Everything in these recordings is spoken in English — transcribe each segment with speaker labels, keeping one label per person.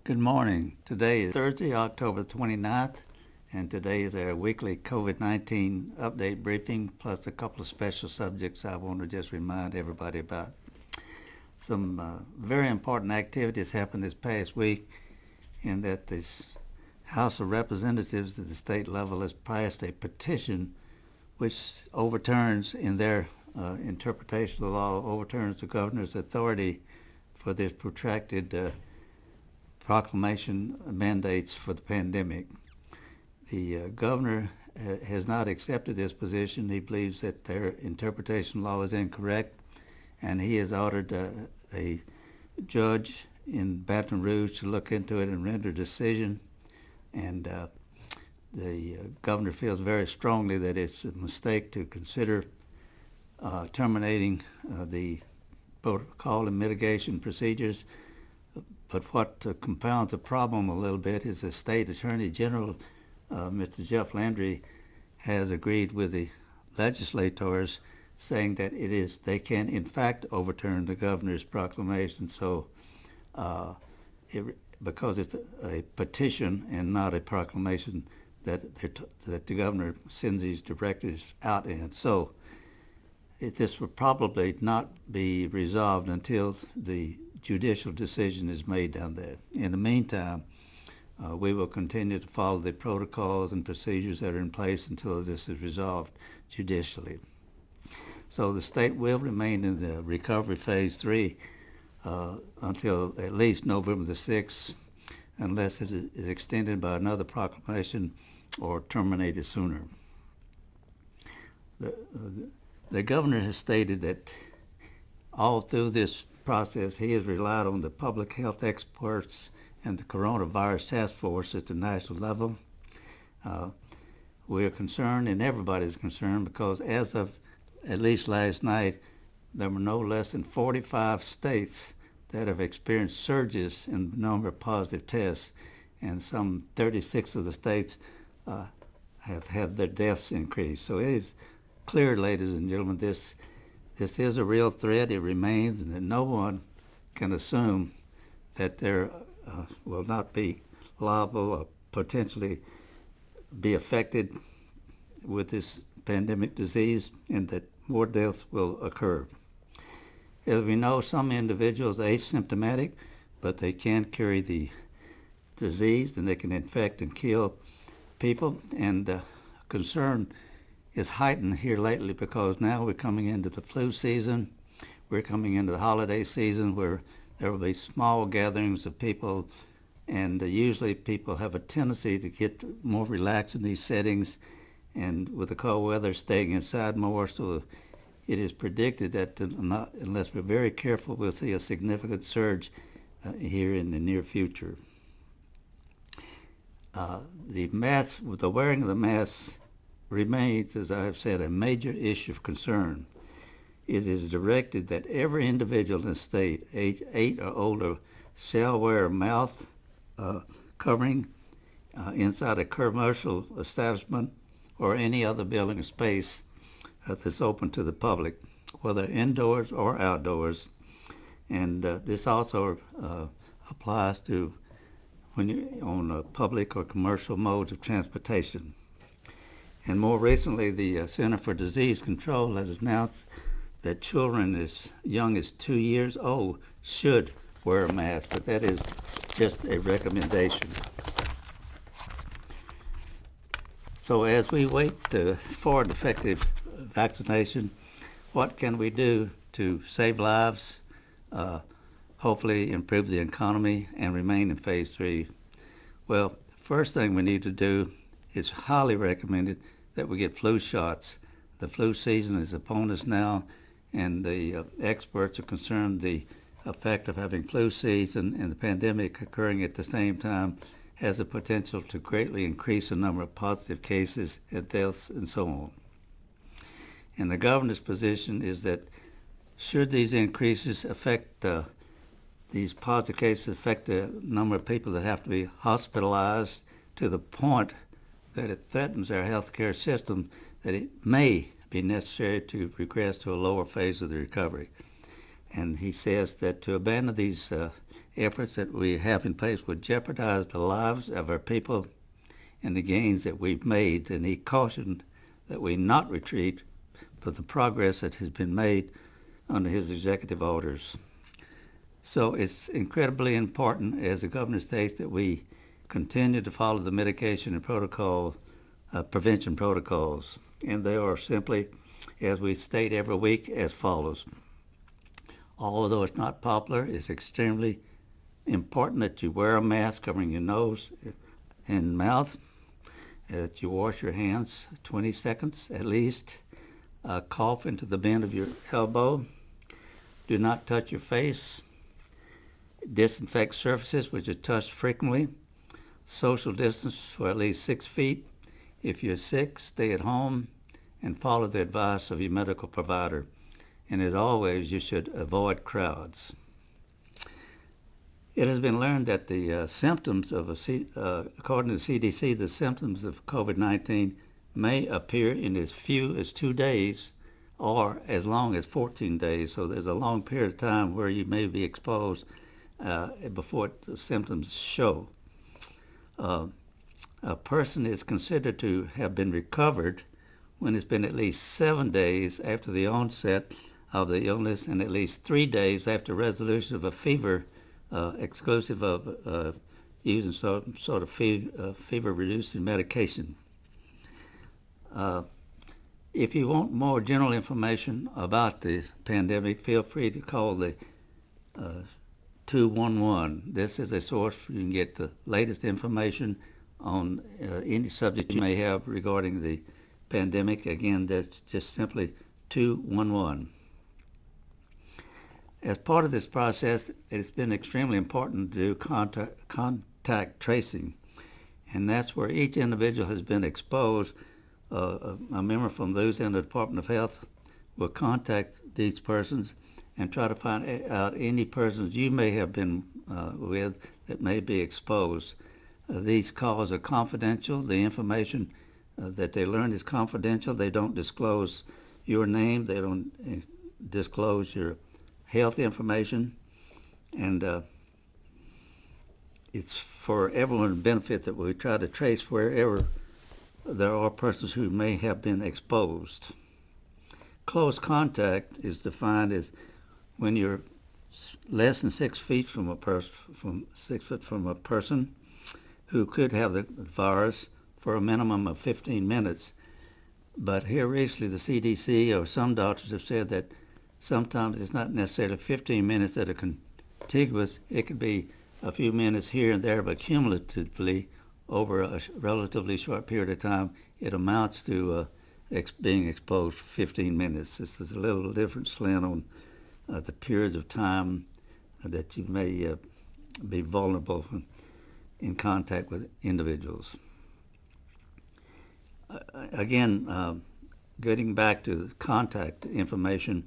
Speaker 1: Good morning. Today is Thursday, October 29th, and today is our weekly COVID-19 update briefing, plus a couple of special subjects I want to just remind everybody about. Some very important activities happened this past week in that the House of Representatives at the state level has passed a petition which overturns, in their interpretation of the law, overturns the governor's authority for this protracted proclamation mandates for the pandemic. The governor has not accepted this position. He believes that their interpretation law is incorrect, and he has ordered a judge in Baton Rouge to look into it and render a decision. And the governor feels very strongly that it's a mistake to consider terminating the protocol and mitigation procedures. But what compounds the problem a little bit is the state attorney general, Mr. Jeff Landry, has agreed with the legislators, saying that they can in fact overturn the governor's proclamation. So because it's a petition and not a proclamation that the governor sends these directives out in. So this will probably not be resolved until the judicial decision is made down there. In the meantime, we will continue to follow the protocols and procedures that are in place until this is resolved judicially. So the state will remain in the recovery phase 3 until at least November the 6th, unless it is extended by another proclamation or terminated sooner. The governor has stated that all through this process, he has relied on the public health experts and the coronavirus task force at the national level. We are concerned, and everybody's concerned, because as of at least last night, there were no less than 45 states that have experienced surges in the number of positive tests, and some 36 of the states have had their deaths increase. So it is clear, ladies and gentlemen, this is a real threat. It remains, and that no one can assume that there will not be liable or potentially be affected with this pandemic disease, and that more deaths will occur. As we know, some individuals are asymptomatic, but they can carry the disease, and they can infect and kill people. And concern is heightened here lately because now we're coming into the flu season. We're coming into the holiday season where there will be small gatherings of people, and usually people have a tendency to get more relaxed in these settings, and with the cold weather, staying inside more. So it is predicted that unless we're very careful, we'll see a significant surge here in the near future. The wearing of the mask remains, as I have said, a major issue of concern. It is directed that every individual in the state, age 8 or older, shall wear a mouth covering inside a commercial establishment or any other building or space that's open to the public, whether indoors or outdoors. And this also applies to when you're on public or commercial modes of transportation. And more recently, the Center for Disease Control has announced that children as young as 2 years old should wear a mask, but that is just a recommendation. So as we wait for an effective vaccination, what can we do to save lives, hopefully improve the economy, and remain in phase 3? Well, first thing we need to do is highly recommended that we get flu shots. The flu season is upon us now, and the experts are concerned the effect of having flu season and the pandemic occurring at the same time has the potential to greatly increase the number of positive cases and deaths and so on. And the governor's position is that should these increases affect these positive cases affect the number of people that have to be hospitalized to the point that it threatens our healthcare system, that it may be necessary to regress to a lower phase of the recovery. And he says that to abandon these efforts that we have in place would jeopardize the lives of our people and the gains that we've made, and he cautioned that we not retreat for the progress that has been made under his executive orders. So it's incredibly important, as the governor states, that we continue to follow the mitigation and prevention protocols. And they are simply, as we state every week, as follows. Although it's not popular, it's extremely important that you wear a mask covering your nose and mouth, that you wash your hands 20 seconds at least, cough into the bend of your elbow, do not touch your face, disinfect surfaces which are touched frequently, social distance for at least 6 feet. If you're sick, stay at home and follow the advice of your medical provider. And as always, you should avoid crowds. It has been learned that the symptoms of according to the CDC, the symptoms of COVID-19 may appear in as few as 2 days or as long as 14 days. So there's a long period of time where you may be exposed before the symptoms show. A person is considered to have been recovered when it's been at least 7 days after the onset of the illness and at least 3 days after resolution of a fever, exclusive of using some sort of fever-reducing medication. If you want more general information about the pandemic, feel free to call the 211. This is a source where you can get the latest information on any subject you may have regarding the pandemic. Again, that's just simply 211. As part of this process, it's been extremely important to do contact tracing, and that's where each individual has been exposed. A member from Louisiana Department of Health will contact these persons and try to find out any persons you may have been with that may be exposed. These calls are confidential. The information that they learn is confidential. They don't disclose your name. They don't disclose your health information. And it's for everyone's benefit that we try to trace wherever there are persons who may have been exposed. Close contact is defined as when you're less than 6 feet from a person who could have the virus for a minimum of 15 minutes. But here recently the CDC or some doctors have said that sometimes it's not necessarily 15 minutes that are contiguous. It could be a few minutes here and there, but cumulatively over a relatively short period of time, it amounts to being exposed for 15 minutes. This is a little different slant on the periods of time that you may be vulnerable in contact with individuals. Again, getting back to contact information,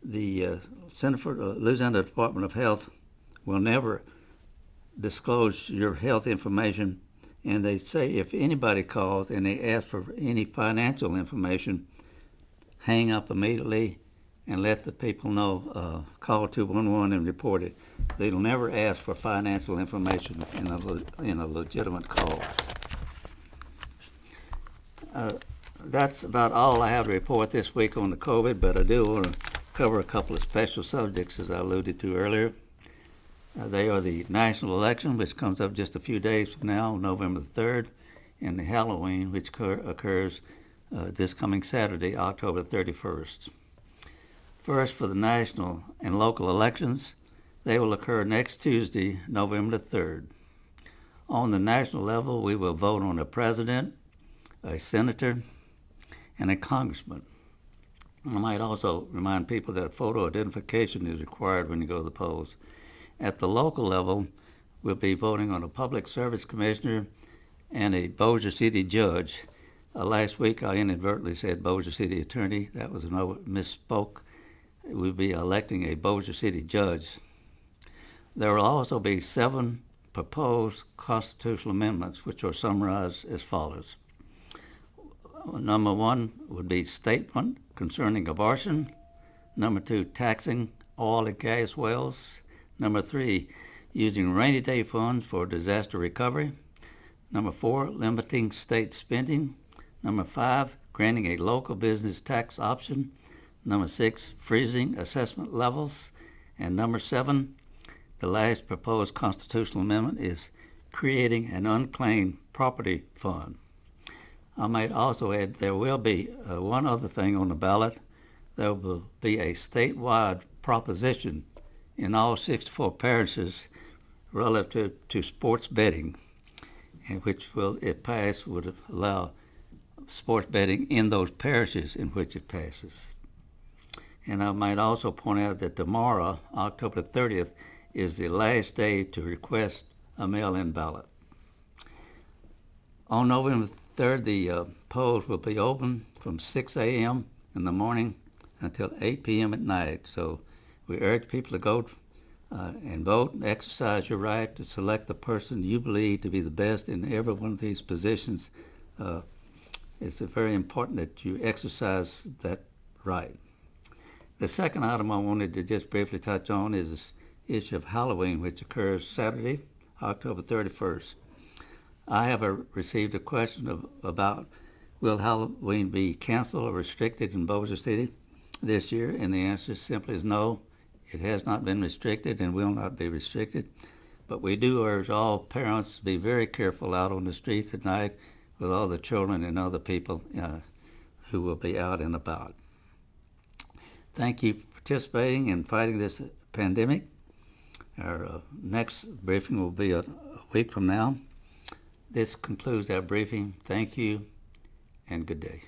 Speaker 1: the Center for Louisiana Department of Health will never disclose your health information, and they say if anybody calls and they ask for any financial information, hang up immediately and let the people know, call 211 and report it. They'll never ask for financial information in a legitimate call. That's about all I have to report this week on the COVID, but I do want to cover a couple of special subjects, as I alluded to earlier. They are the national election, which comes up just a few days from now, November the 3rd, and the Halloween, which occurs this coming Saturday, October 31st. First, for the national and local elections, they will occur next Tuesday, November the 3rd. On the national level, we will vote on a president, a senator, and a congressman. I might also remind people that photo identification is required when you go to the polls. At the local level, we'll be voting on a public service commissioner and a Bossier City judge. Last week, I inadvertently said Bossier City attorney. That was misspoke. We'll be electing a Bossier City judge. There will also be 7 proposed constitutional amendments, which are summarized as follows. Number 1 would be statement concerning abortion. Number 2, taxing oil and gas wells. Number 3, using rainy day funds for disaster recovery. Number 4, limiting state spending. Number 5, granting a local business tax option. Number 6, freezing assessment levels. And number 7, the last proposed constitutional amendment, is creating an unclaimed property fund. I might also add there will be one other thing on the ballot. There will be a statewide proposition in all 64 parishes relative to sports betting, and which will, if passed, would allow sports betting in those parishes in which it passes. And I might also point out that tomorrow, October 30th, is the last day to request a mail-in ballot. On November 3rd, the polls will be open from 6 a.m. in the morning until 8 p.m. at night. So we urge people to go and vote and exercise your right to select the person you believe to be the best in every one of these positions. It's very important that you exercise that right. The second item I wanted to just briefly touch on is this issue of Halloween, which occurs Saturday, October 31st. I have received a question about will Halloween be canceled or restricted in Bossier City this year, and the answer simply is no. It has not been restricted and will not be restricted, but we do urge all parents to be very careful out on the streets at night with all the children and other people who will be out and about. Thank you for participating in fighting this pandemic. Our next briefing will be a week from now. This concludes our briefing. Thank you and good day.